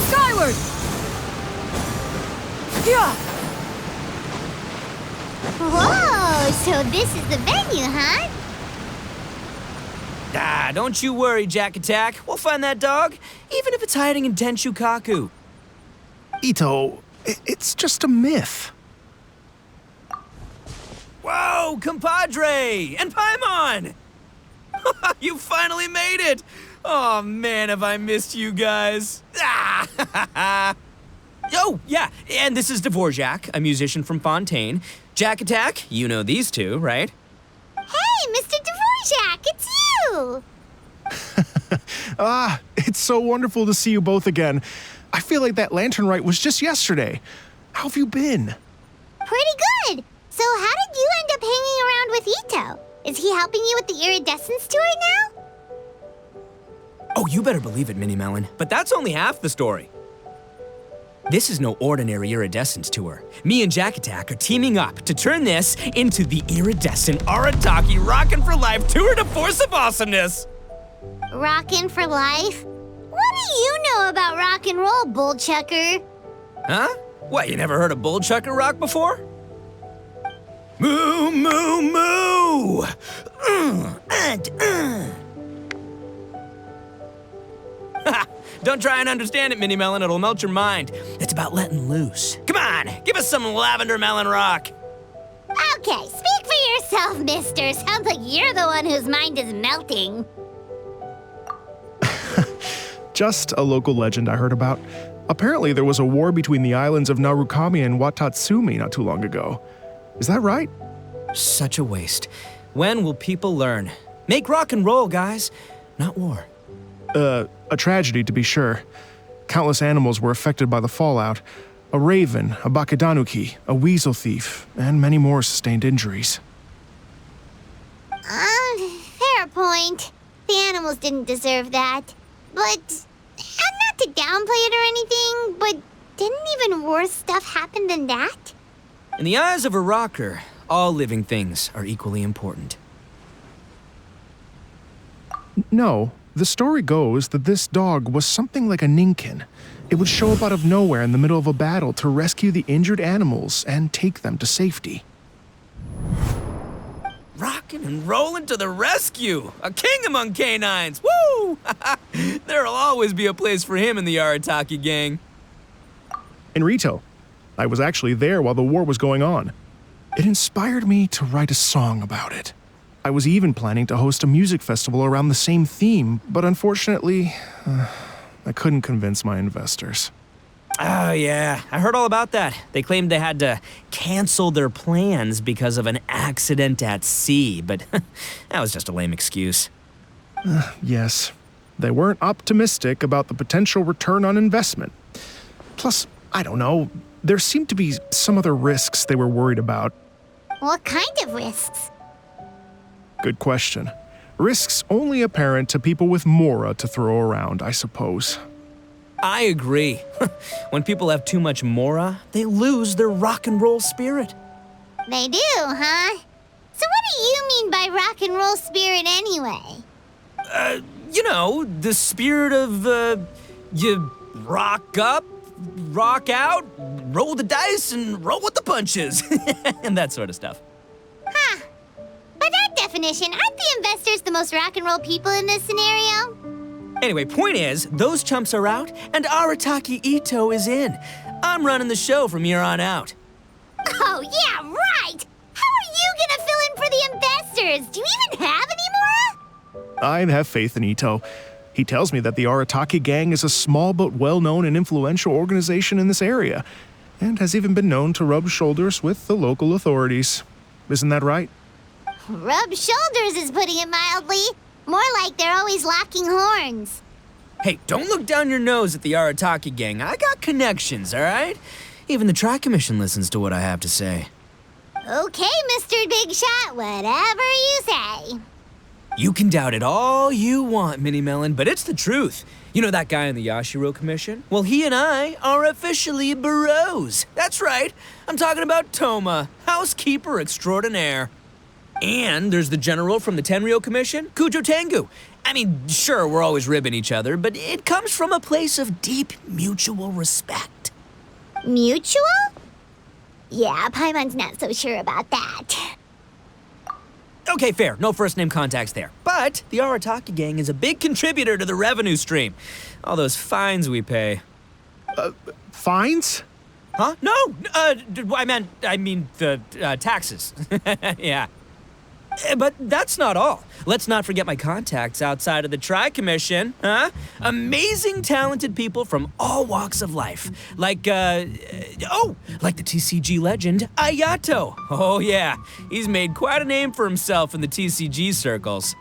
Skyward! Whoa, so this is the venue, huh? Ah, don't you worry, Jack Attack. We'll find that dog, even if it's hiding in Tenshukaku. Itto, it's just a myth. Whoa, compadre! And Paimon! You finally made it! Oh man, have I missed you guys. Ah! Oh, yeah, and this is Dvorak, a musician from Fontaine. Jack Attack, you know these two, right? Hey, Mr. Dvorak, it's you! It's so wonderful to see you both again. I feel like that lantern rite was just yesterday. How have you been? Pretty good. So how did you end up hanging around with Itto? Is he helping you with the Iridescent tour now? Oh, you better believe it, Mini Melon. But that's only half the story. This is no ordinary Iridescent tour. Me and Jack Attack are teaming up to turn this into the Iridescent Arataki Rockin for Life Tour de Force of Awesomeness. Rockin' for life? What do you know about rock and roll, bullchucker? Huh? What, you never heard a bullchucker rock before? Moo, moo, moo! Don't try and understand it, Mini Melon. It'll melt your mind. It's about letting loose. Come on, give us some lavender melon rock. Okay, speak for yourself, mister. Sounds like you're the one whose mind is melting. Just a local legend I heard about. Apparently there was a war between the islands of Narukami and Watatsumi not too long ago. Is that right? Such a waste. When will people learn? Make rock and roll, guys, not war. A tragedy to be sure. Countless animals were affected by the fallout. A raven, a bakedanuki, a weasel thief, and many more sustained injuries. Fair point. The animals didn't deserve that. But, and not to downplay it or anything, but didn't even worse stuff happen than that? In the eyes of a rocker, all living things are equally important. No, the story goes that this dog was something like a Ninken. It would show up out of nowhere in the middle of a battle to rescue the injured animals and take them to safety. Rockin' and rollin' to the rescue! A king among canines! Woo! There'll always be a place for him in the Arataki Gang. In Rito, I was actually there while the war was going on. It inspired me to write a song about it. I was even planning to host a music festival around the same theme, but unfortunately, I couldn't convince my investors. Oh yeah, I heard all about that. They claimed they had to cancel their plans because of an accident at sea, but that was just a lame excuse. Yes, they weren't optimistic about the potential return on investment. Plus, I don't know, there seemed to be some other risks they were worried about. What kind of risks? Good question. Risks only apparent to people with mora to throw around, I suppose. I agree. When people have too much mora, they lose their rock and roll spirit. They do, huh? So what do you mean by rock and roll spirit anyway? You know, the spirit of, you rock up, rock out, roll the dice, and roll with the punches. And that sort of stuff. Huh. By that definition, aren't the investors the most rock and roll people in this scenario? Anyway, point is, those chumps are out, and Arataki Itto is in. I'm running the show from here on out. Oh, yeah, right! How are you gonna fill in for the investors? Do you even have any mora? I have faith in Itto. He tells me that the Arataki Gang is a small but well-known and influential organization in this area, and has even been known to rub shoulders with the local authorities. Isn't that right? Rub shoulders is putting it mildly. More like they're always locking horns. Hey, don't look down your nose at the Arataki Gang. I got connections, all right? Even the Tri-Commission listens to what I have to say. Okay, Mr. Big Shot, whatever you say. You can doubt it all you want, Mini Melon, but it's the truth. You know that guy in the Yashiro Commission? Well, he and I are officially bros. That's right. I'm talking about Toma, housekeeper extraordinaire. And there's the general from the Tenryou Commission, Kujou Tengu. I mean, sure, we're always ribbing each other, but it comes from a place of deep mutual respect. Mutual? Yeah, Paimon's not so sure about that. Okay, fair. No first-name contacts there. But the Arataki Gang is a big contributor to the revenue stream. All those fines we pay. Fines? Huh? No! I mean the taxes. Yeah. But that's not all. Let's not forget my contacts outside of the Tri-Commission, huh? Amazing, talented people from all walks of life. Like the TCG legend, Ayato. Oh yeah, he's made quite a name for himself in the TCG circles.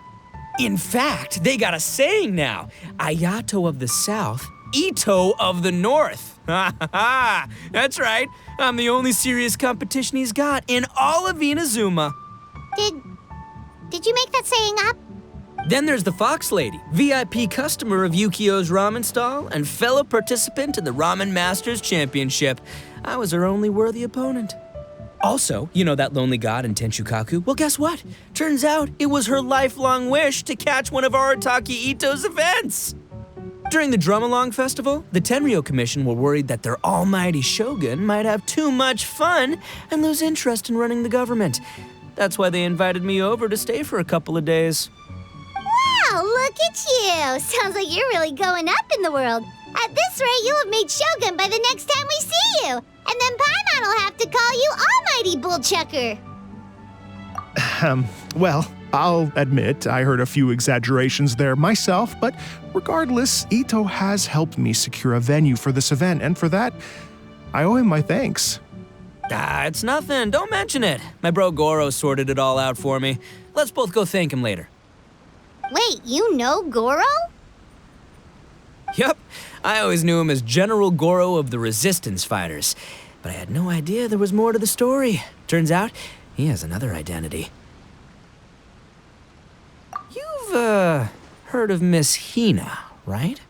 In fact, they got a saying now. Ayato of the South, Itto of the North. Ha ha ha! That's right. I'm the only serious competition he's got in all of Inazuma. Did you make that saying up? Then there's the Fox Lady, VIP customer of Yukio's ramen stall and fellow participant in the Ramen Masters Championship. I was her only worthy opponent. Also, you know that lonely god in Tenshukaku? Well, guess what? Turns out it was her lifelong wish to catch one of Arataki Itto's events. During the Drum-Along Festival, the Tenryou Commission were worried that their almighty shogun might have too much fun and lose interest in running the government. That's why they invited me over to stay for a couple of days. Wow, look at you! Sounds like you're really going up in the world. At this rate, you'll have made Shogun by the next time we see you. And then Paimon will have to call you Almighty Bullchucker. Well, I'll admit I heard a few exaggerations there myself, but regardless, Itto has helped me secure a venue for this event, and for that, I owe him my thanks. It's nothing. Don't mention it. My bro Goro sorted it all out for me. Let's both go thank him later. Wait, you know Goro? Yep. I always knew him as General Goro of the Resistance Fighters. But I had no idea there was more to the story. Turns out, he has another identity. You've, heard of Miss Hina, right?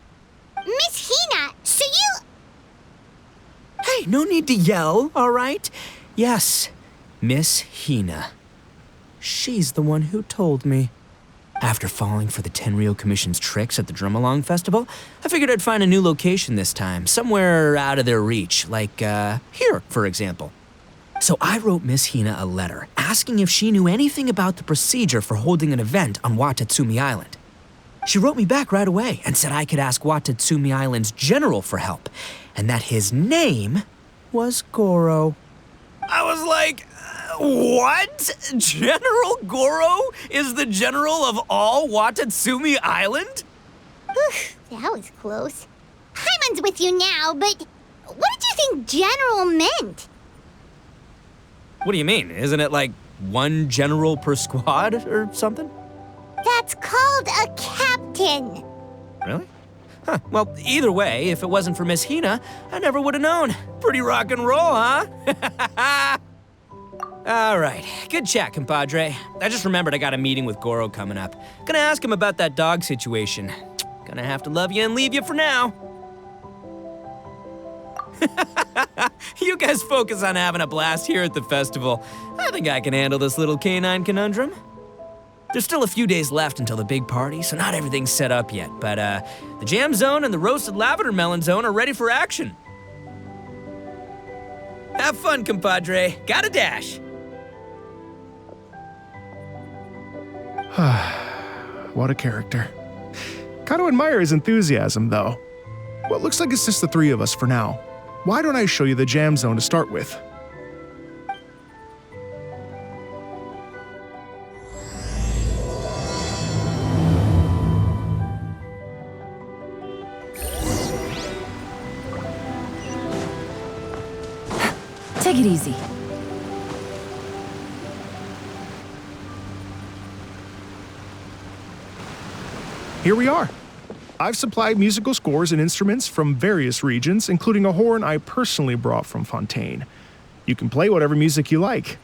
Miss Hina, so you... Hey, no need to yell, all right? Yes, Miss Hina. She's the one who told me. After falling for the Tenryou Commission's tricks at the Drum-Along Festival, I figured I'd find a new location this time, somewhere out of their reach, like, here, for example. So I wrote Miss Hina a letter, asking if she knew anything about the procedure for holding an event on Watatsumi Island. She wrote me back right away and said I could ask Watatsumi Island's general for help, and that his name was Goro. I was like, what? General Goro is the general of all Watatsumi Island? That was close. Paimon's with you now, but what did you think general meant? What do you mean? Isn't it like one general per squad or something? That's called a captain. Really? Huh. Well, either way, if it wasn't for Miss Hina, I never would have known. Pretty rock and roll, huh? All right, good chat, compadre. I just remembered I got a meeting with Goro coming up. Gonna ask him about that dog situation. Gonna have to love you and leave you for now. You guys focus on having a blast here at the festival. I think I can handle this little canine conundrum. There's still a few days left until the big party, so not everything's set up yet, but the jam zone and the roasted lavender melon zone are ready for action. Have fun, compadre. Gotta dash. What a character. Gotta admire his enthusiasm, though. Well, it looks like it's just the three of us for now. Why don't I show you the jam zone to start with? Take it easy. Here we are. I've supplied musical scores and instruments from various regions, including a horn I personally brought from Fontaine. You can play whatever music you like.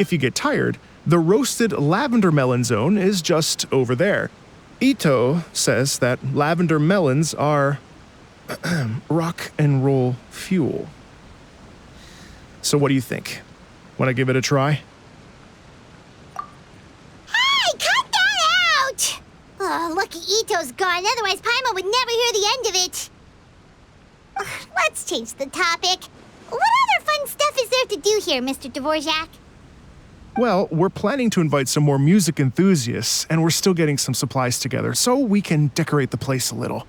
If you get tired, the roasted lavender melon zone is just over there. Itto says that lavender melons are rock and roll fuel. So what do you think? Want to give it a try? Hey, cut that out! Oh, lucky Itto's gone, otherwise Paimon would never hear the end of it. Let's change the topic. What other fun stuff is there to do here, Mr. Dvorak? Well, we're planning to invite some more music enthusiasts, and we're still getting some supplies together so we can decorate the place a little.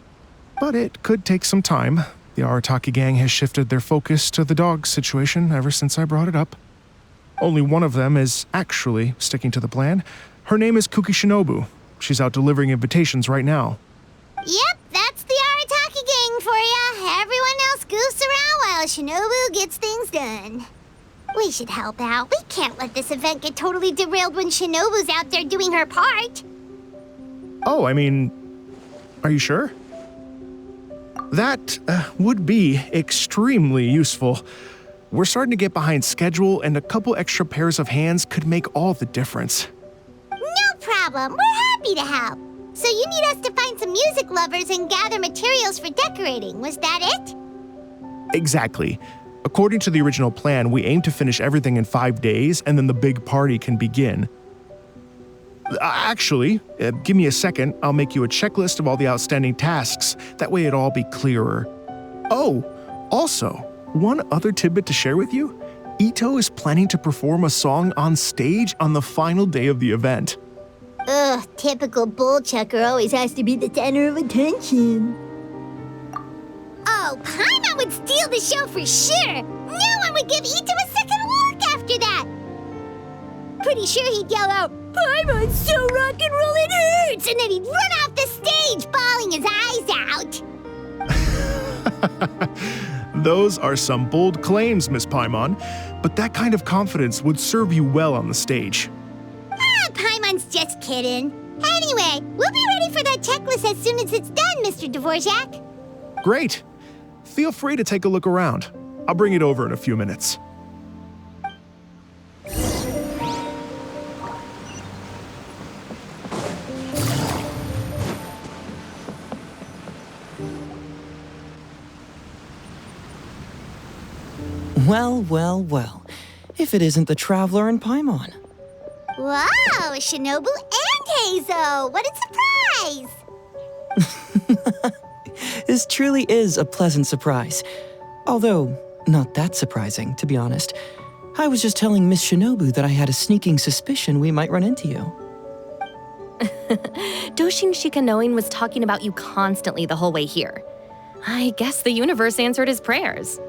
But it could take some time. The Arataki Gang has shifted their focus to the dog situation ever since I brought it up. Only one of them is actually sticking to the plan. Her name is Kuki Shinobu. She's out delivering invitations right now. Yep, that's the Arataki Gang for ya. Everyone else goofs around while Shinobu gets things done. We should help out. We can't let this event get totally derailed when Shinobu's out there doing her part. Oh, I mean, are you sure? That would be extremely useful. We're starting to get behind schedule, and a couple extra pairs of hands could make all the difference. No problem. We're happy to help. So you need us to find some music lovers and gather materials for decorating. Was that it? Exactly. According to the original plan, we aim to finish everything in 5 days, and then the big party can begin. Actually, give me a second. I'll make you a checklist of all the outstanding tasks. That way it'll all be clearer. Oh, also, one other tidbit to share with you. Itto is planning to perform a song on stage on the final day of the event. Ugh, typical bullchucker always has to be the center of attention. Oh, Paimon would steal the show for sure. No one would give Itto a second look after that. Pretty sure he'd yell out, "Paimon's so rock and roll it hurts!" And then he'd run off the stage, bawling his eyes out. Those are some bold claims, Miss Paimon, but that kind of confidence would serve you well on the stage. Ah, Paimon's just kidding. Anyway, we'll be ready for that checklist as soon as it's done, Mr. Dvorak. Great. Feel free to take a look around. I'll bring it over in a few minutes. Well, well, well. If it isn't the Traveler and Paimon. Wow, Shinobu and Heizou! What a surprise! This truly is a pleasant surprise. Although, not that surprising, to be honest. I was just telling Miss Shinobu that I had a sneaking suspicion we might run into you. Doshin Shikanoin was talking about you constantly the whole way here. I guess the universe answered his prayers.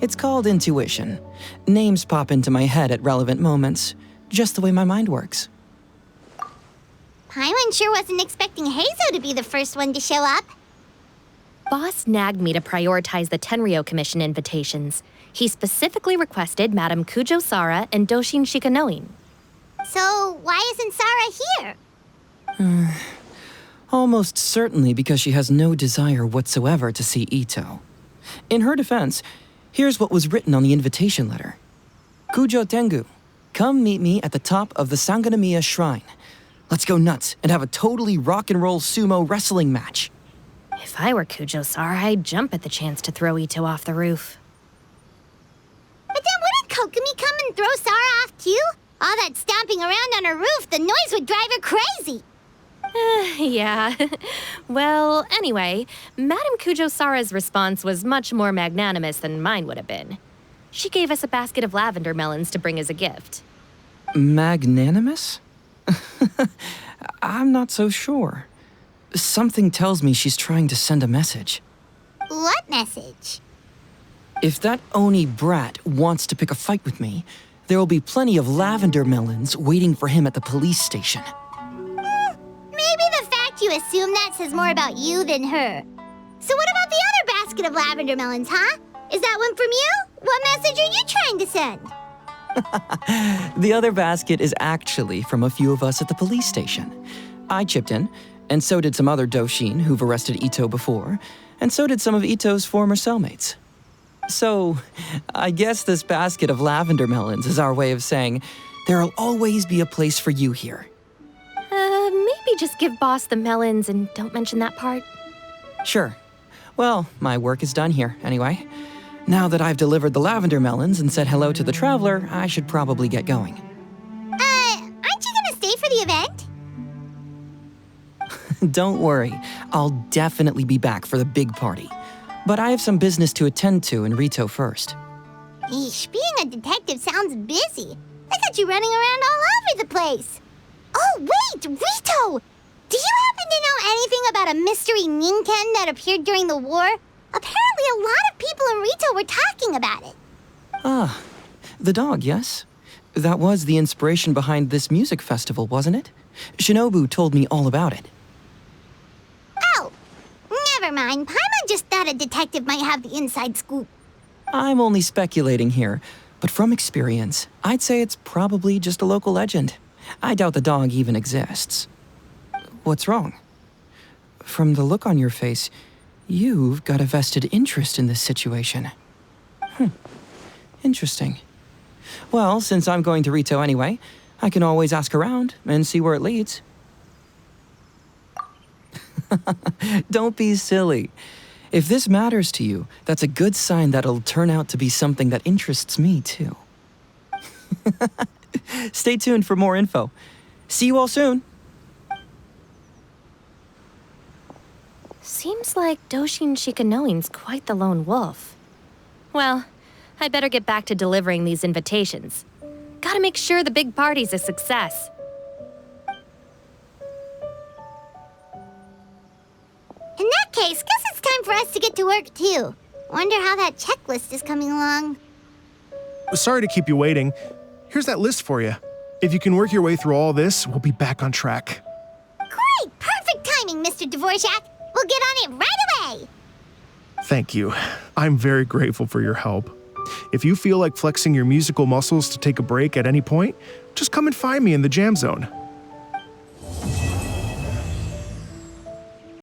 It's called intuition. Names pop into my head at relevant moments, just the way my mind works. Paimon sure wasn't expecting Heizou to be the first one to show up. Boss nagged me to prioritize the Tenryou Commission invitations. He specifically requested Madame Kujou Sara and Doshin Shikanoin. So, why isn't Sara here? Almost certainly because she has no desire whatsoever to see Itto. In her defense, here's what was written on the invitation letter. Kujou Tengu, come meet me at the top of the Sanganamiya Shrine. Let's go nuts and have a totally rock and roll sumo wrestling match. If I were Kujou Sara, I'd jump at the chance to throw Itto off the roof. But then wouldn't Kokomi come and throw Sara off too? All that stomping around on her roof, the noise would drive her crazy. Yeah. Well, anyway, Madame Kujou Sara's response was much more magnanimous than mine would have been. She gave us a basket of lavender melons to bring as a gift. Magnanimous? I'm not so sure. Something tells me she's trying to send a message. What message? If that Oni brat wants to pick a fight with me, there will be plenty of lavender melons waiting for him at the police station. Maybe the fact you assume that says more about you than her. So what about the other basket of lavender melons, huh? Is that one from you? What message are you trying to send? The other basket is actually from a few of us at the police station. I chipped in, and so did some other Doshin who've arrested Itto before, and so did some of Itto's former cellmates. So, I guess this basket of lavender melons is our way of saying there'll always be a place for you here. Maybe just give Boss the melons and don't mention that part. Sure. Well, my work is done here, anyway. Now that I've delivered the lavender melons and said hello to the traveler, I should probably get going. Aren't you gonna stay for the event? Don't worry, I'll definitely be back for the big party. But I have some business to attend to in Rito first. Eesh, being a detective sounds busy. I got you running around all over the place. Oh, wait, Rito! Do you happen to know anything about a mystery Ninken that appeared during the war? Apparently a lot of people in Rito were talking about it. Ah, the dog, yes? That was the inspiration behind this music festival, wasn't it? Shinobu told me all about it. Oh, never mind. Paimon just thought a detective might have the inside scoop. I'm only speculating here, but from experience, I'd say it's probably just a local legend. I doubt the dog even exists. What's wrong? From the look on your face, you've got a vested interest in this situation. Interesting. Well, since I'm going to Rito anyway, I can always ask around and see where it leads. Don't be silly. If this matters to you, that's a good sign that it'll turn out to be something that interests me, too. Stay tuned for more info. See you all soon. Seems like Doshin Shikanoin's quite the lone wolf. Well, I'd better get back to delivering these invitations. Gotta make sure the big party's a success. In that case, guess it's time for us to get to work, too. Wonder how that checklist is coming along. Sorry to keep you waiting. Here's that list for you. If you can work your way through all this, we'll be back on track. Great! Perfect timing, Mr. Dvorak. We'll get on it right away. Thank you. I'm very grateful for your help. If you feel like flexing your musical muscles to take a break at any point, just come and find me in the jam zone.